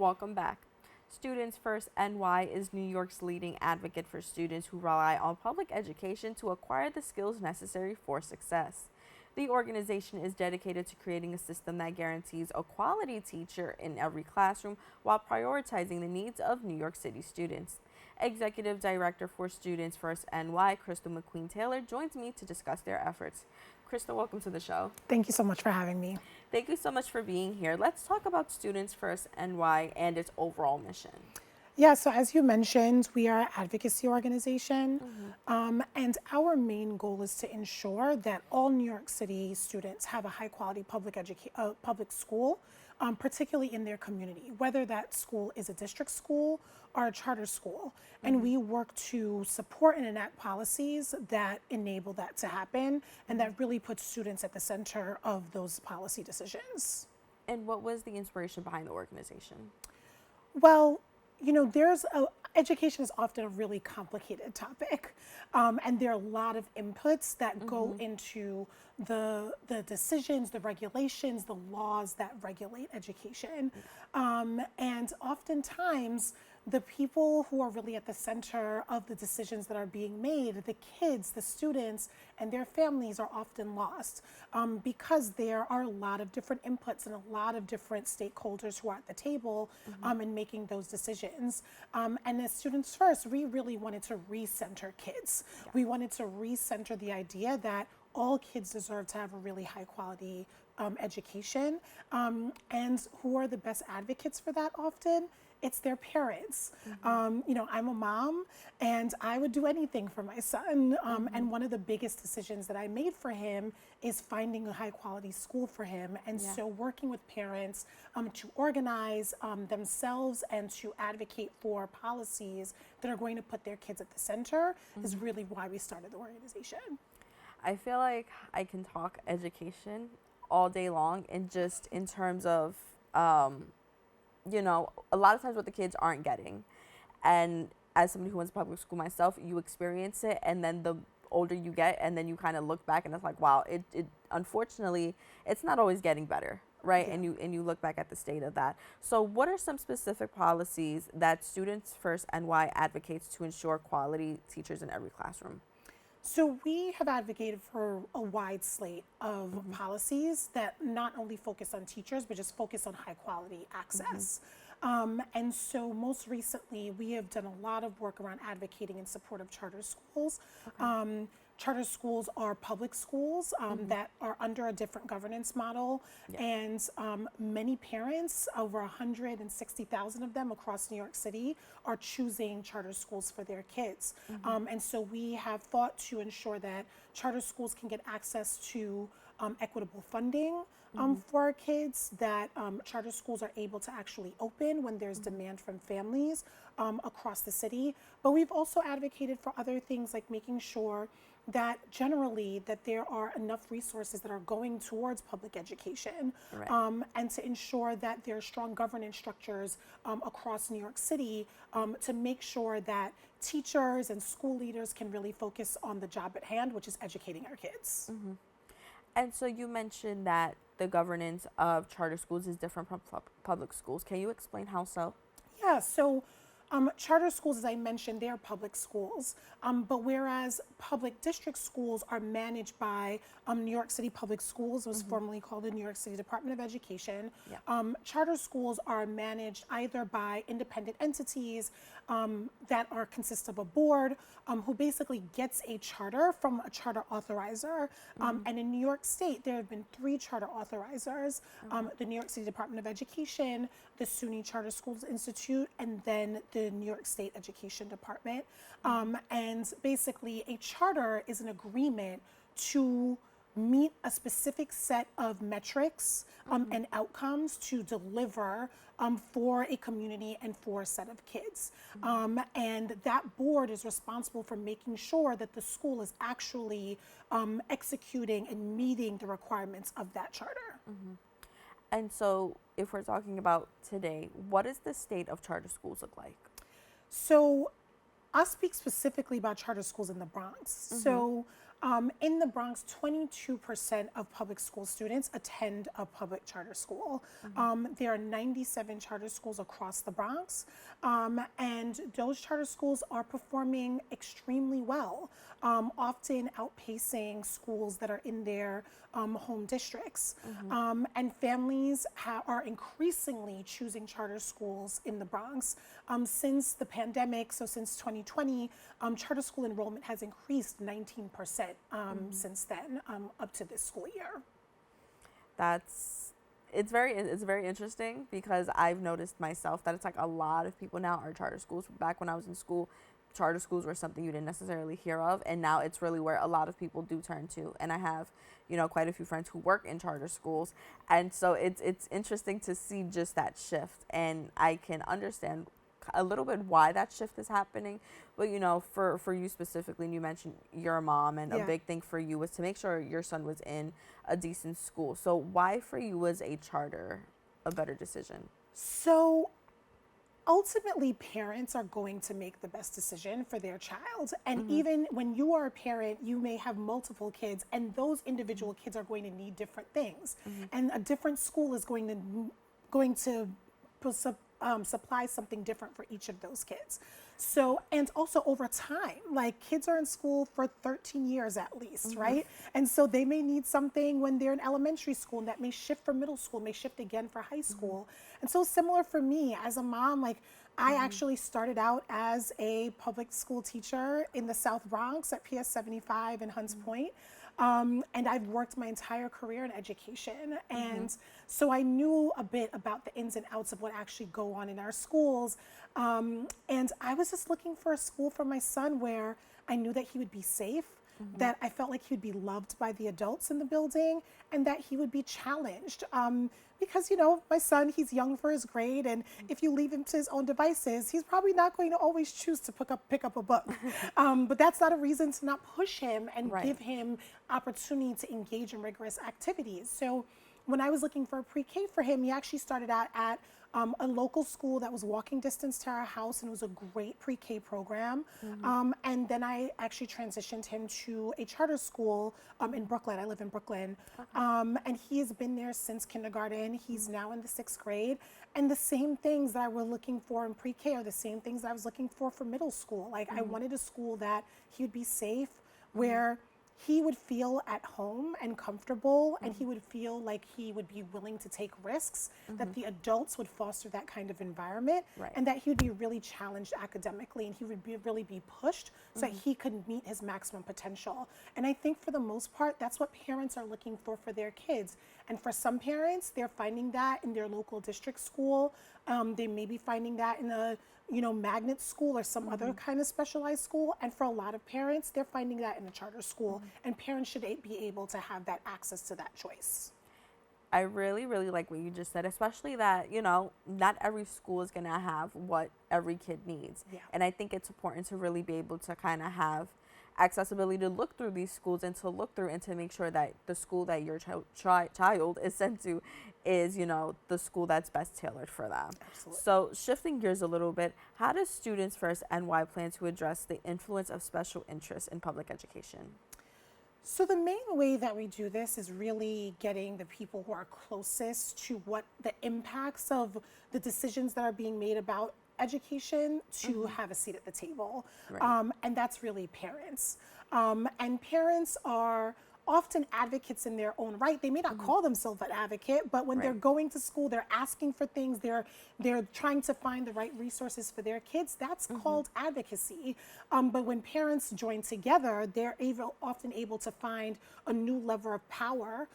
Welcome back. Students First NY is New York's leading advocate for students who rely on public education to acquire the skills necessary for success. The organization is dedicated to creating a system that guarantees a quality teacher in every classroom while prioritizing the needs of New York City students. Executive Director for Students First NY, Crystal McQueen-Taylor, joins me to discuss their efforts. Crystal, welcome to the show. Thank you so much for having me. Thank you so much for being here. Let's talk about Students First NY and its overall mission. Yeah, so as you mentioned, we are an advocacy organization, and our main goal is to ensure that all New York City students have a high-quality public school, particularly in their community, whether that school is a district school or a charter school. And we work to support and enact policies that enable that to happen, and that really puts students at the center of those policy decisions. And what was the inspiration behind the organization? Well, you know, education is often a really complicated topic, and there are a lot of inputs that go into the decisions, the regulations, the laws that regulate education. And oftentimes, the people who are really at the center of the decisions that are being made, the kids, the students, and their families are often lost because there are a lot of different inputs and a lot of different stakeholders who are at the table in making those decisions. And as Students First, we really wanted to recenter kids. Yeah. We wanted to recenter the idea that all kids deserve to have a really high quality education. And who are the best advocates for that often? It's their parents. You know, I'm a mom and I would do anything for my son. And one of the biggest decisions that I made for him is finding a high quality school for him. And so working with parents to organize themselves and to advocate for policies that are going to put their kids at the center is really why we started the organization. I feel like I can talk education all day long, and just in terms of, you know, a lot of times what the kids aren't getting. And as somebody who went to public school myself, you experience it, and then the older you get, and then you kind of look back and it's like, wow, it unfortunately, it's not always getting better, right? Yeah. And you look back at the state of that. So what are some specific policies that Students First NY advocates to ensure quality teachers in every classroom? So we have advocated for a wide slate of policies that not only focus on teachers, but just focus on high quality access. And so most recently, we have done a lot of work around advocating in support of charter schools. Charter schools are public schools that are under a different governance model, and many parents, over 160,000 of them across New York City, are choosing charter schools for their kids. And so we have fought to ensure that charter schools can get access to equitable funding for our kids, that charter schools are able to actually open when there's demand from families across the city. But we've also advocated for other things, like making sure that generally that there are enough resources that are going towards public education, and to ensure that there are strong governance structures across New York City to make sure that teachers and school leaders can really focus on the job at hand, which is educating our kids. And so you mentioned that the governance of charter schools is different from public schools. Can you explain how so? Yeah, so charter schools, as I mentioned, they are public schools. But whereas public district schools are managed by New York City Public Schools, was formerly called the New York City Department of Education, charter schools are managed either by independent entities that consist of a board who basically gets a charter from a charter authorizer. And in New York State, there have been 3 charter authorizers, the New York City Department of Education, the SUNY Charter Schools Institute, and then the New York State Education Department. And basically, a charter is an agreement to meet a specific set of metrics and outcomes to deliver for a community and for a set of kids. And that board is responsible for making sure that the school is actually executing and meeting the requirements of that charter. And so if we're talking about today, what does the state of charter schools look like? So I'll speak specifically about charter schools in the Bronx. So In the Bronx, 22% of public school students attend a public charter school. There are 97 charter schools across the Bronx, and those charter schools are performing extremely well, often outpacing schools that are in their home districts. And families are increasingly choosing charter schools in the Bronx. Since the pandemic, so since 2020, charter school enrollment has increased 19% since then, up to this school year. It's very interesting because I've noticed myself that it's like a lot of people now are charter schools. Back when I was in school, charter schools were something you didn't necessarily hear of, and now it's really where a lot of people do turn to. And I have, quite a few friends who work in charter schools, and so it's interesting to see just that shift. And I can understand a little bit why that shift is happening, but for you specifically, and you mentioned you're a mom, and a big thing for you was to make sure your son was in a decent school. So why for you was a charter a better decision? So ultimately, parents are going to make the best decision for their child. And even when you are a parent, you may have multiple kids, and those individual kids are going to need different things. And a different school is going to supply something different for each of those kids. So, and also over time, like kids are in school for 13 years at least, right? And so they may need something when they're in elementary school, and that may shift for middle school, may shift again for high school. And so similar for me as a mom, like I actually started out as a public school teacher in the South Bronx at PS 75 in Hunts Point. And I've worked my entire career in education. And so I knew a bit about the ins and outs of what actually go on in our schools. And I was just looking for a school for my son where I knew that he would be safe, that I felt like he would be loved by the adults in the building, and that he would be challenged. Because, my son, he's young for his grade, and if you leave him to his own devices, he's probably not going to always choose to pick up a book. But that's not a reason to not push him and give him opportunity to engage in rigorous activities. So when I was looking for a pre-K for him, he actually started out at a local school that was walking distance to our house, and it was a great pre-K program. And then I actually transitioned him to a charter school in Brooklyn. I live in Brooklyn. And he has been there since kindergarten. He's now in the 6th grade. And the same things that I was looking for in pre-K are the same things that I was looking for middle school. Like I wanted a school that he would be safe, where he would feel at home and comfortable, and he would feel like he would be willing to take risks, that the adults would foster that kind of environment, and that he would be really challenged academically, and he would really be pushed so that he could meet his maximum potential. And I think for the most part, that's what parents are looking for their kids. And for some parents, they're finding that in their local district school. They may be finding that in a magnet school or some other kind of specialized school. And for a lot of parents, they're finding that in a charter school. And parents should be able to have that access to that choice. I really, really like what you just said, especially that, not every school is going to have what every kid needs. And I think it's important to really be able to kind of have accessibility to look through these schools and to look through and to make sure that the school that your child is sent to is, the school that's best tailored for them. Absolutely. So shifting gears a little bit, how does Students First NY plan to address the influence of special interests in public education? So the main way that we do this is really getting the people who are closest to what the impacts of the decisions that are being made about education to have a seat at the table. And that's really parents. And parents are often advocates in their own right. They may not call themselves an advocate, but when they're going to school, they're asking for things, they're trying to find the right resources for their kids. That's called advocacy. But when parents join together, they're often able to find a new level of power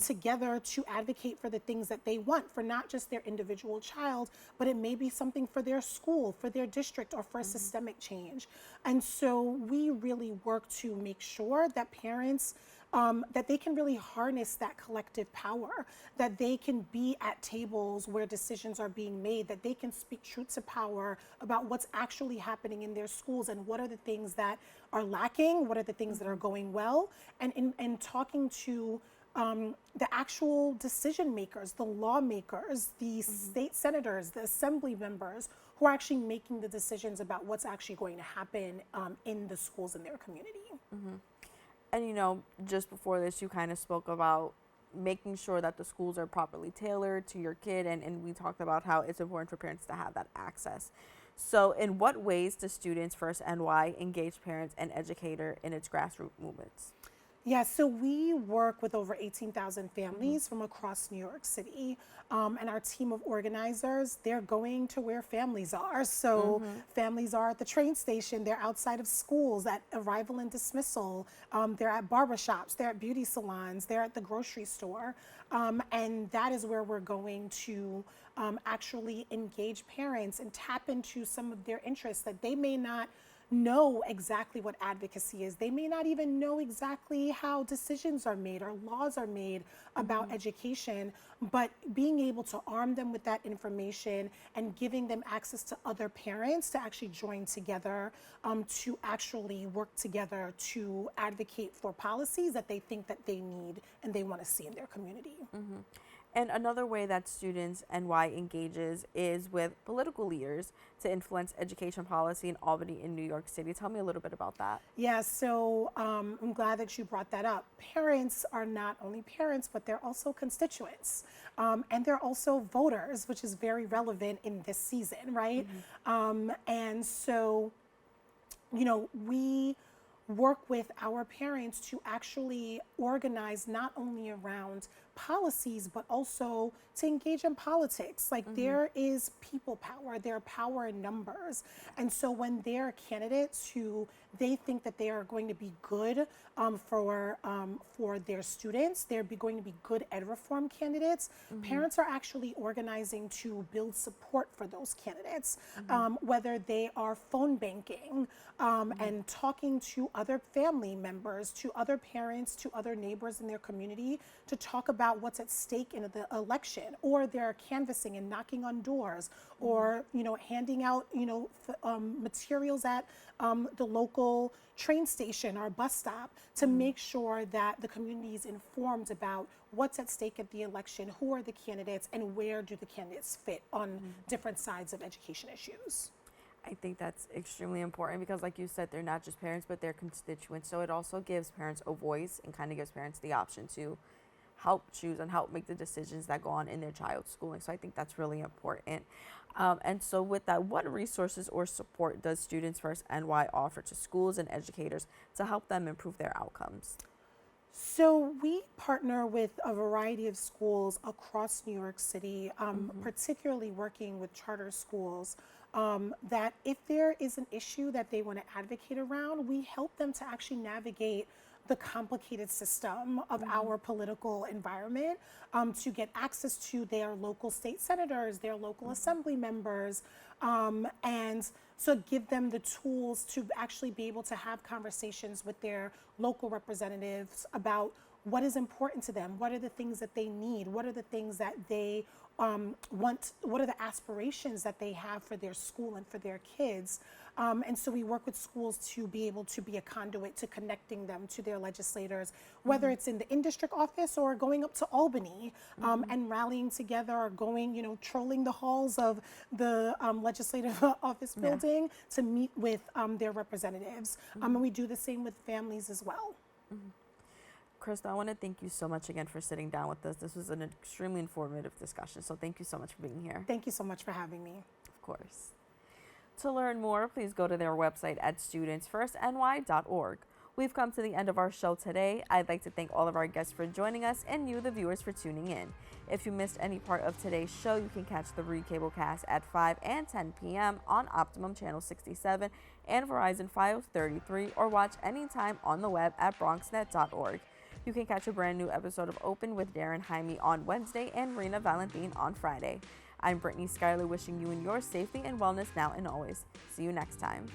together to advocate for the things that they want, for not just their individual child, but it may be something for their school, for their district, or for a systemic change. And so we really work to make sure that parents that they can really harness that collective power, that they can be at tables where decisions are being made, that they can speak truth to power about what's actually happening in their schools and what are the things that are lacking, what are the things that are going well, and in talking to the actual decision makers, the lawmakers, the state senators, the assembly members who are actually making the decisions about what's actually going to happen in the schools in their community. And, you know, just before this, you kind of spoke about making sure that the schools are properly tailored to your kid. And we talked about how it's important for parents to have that access. So, in what ways does Students First NY engage parents and educator in its grassroots movements? Yeah, so we work with over 18,000 families from across New York City. And our team of organizers, they're going to where families are. So families are at the train station, they're outside of schools, at arrival and dismissal, they're at barbershops, they're at beauty salons, they're at the grocery store. And that is where we're going to actually engage parents and tap into some of their interests that they may not know exactly what advocacy is. They may not even know exactly how decisions are made or laws are made about education, but being able to arm them with that information and giving them access to other parents to actually join together to actually work together to advocate for policies that they think that they need and they want to see in their community. And another way that Students NY engages is with political leaders to influence education policy in Albany and New York City. Tell me a little bit about that. Yeah, so I'm glad that you brought that up. Parents are not only parents, but they're also constituents. And they're also voters, which is very relevant in this season, right? And so, you know, we work with our parents to actually organize not only around policies, but also to engage in politics. Like there is people power, there are power in numbers. And so when there are candidates who they think that they are going to be good for their students, they're going to be good ed reform candidates, parents are actually organizing to build support for those candidates, whether they are phone banking and talking to other family members, to other parents, to other neighbors in their community to talk about what's at stake in the election, or they're canvassing and knocking on doors, or handing out materials at the local train station or bus stop to make sure that the community is informed about what's at stake at the election, who are the candidates, and where do the candidates fit on different sides of education issues. I think that's extremely important because, like you said, they're not just parents, but they're constituents. So it also gives parents a voice and kind of gives parents the option to help choose and help make the decisions that go on in their child's schooling. So I think that's really important. And so with that, what resources or support does Students First NY offer to schools and educators to help them improve their outcomes? So we partner with a variety of schools across New York City, particularly working with charter schools, that if there is an issue that they want to advocate around, we help them to actually navigate the complicated system of our political environment to get access to their local state senators, their local assembly members, and so give them the tools to actually be able to have conversations with their local representatives about what is important to them, what are the things that they need, what are the things that they want, what are the aspirations that they have for their school and for their kids. And so we work with schools to be able to be a conduit to connecting them to their legislators, whether it's in the in-district office or going up to Albany and rallying together, or going, trolling the halls of the legislative office building to meet with their representatives. And we do the same with families as well. Crystal, I want to thank you so much again for sitting down with us. This was an extremely informative discussion, so thank you so much for being here. Thank you so much for having me. Of course. To learn more, please go to their website at studentsfirstny.org. We've come to the end of our show today. I'd like to thank all of our guests for joining us and you, the viewers, for tuning in. If you missed any part of today's show, you can catch the recablecast at 5 and 10 p.m. on Optimum Channel 67 and Verizon Fios 33, or watch anytime on the web at BronxNet.org. You can catch a brand new episode of Open with Darren Hymie on Wednesday and Rena Valentine on Friday. I'm Brittany Skyler, wishing you and yours safety and wellness now and always. See you next time.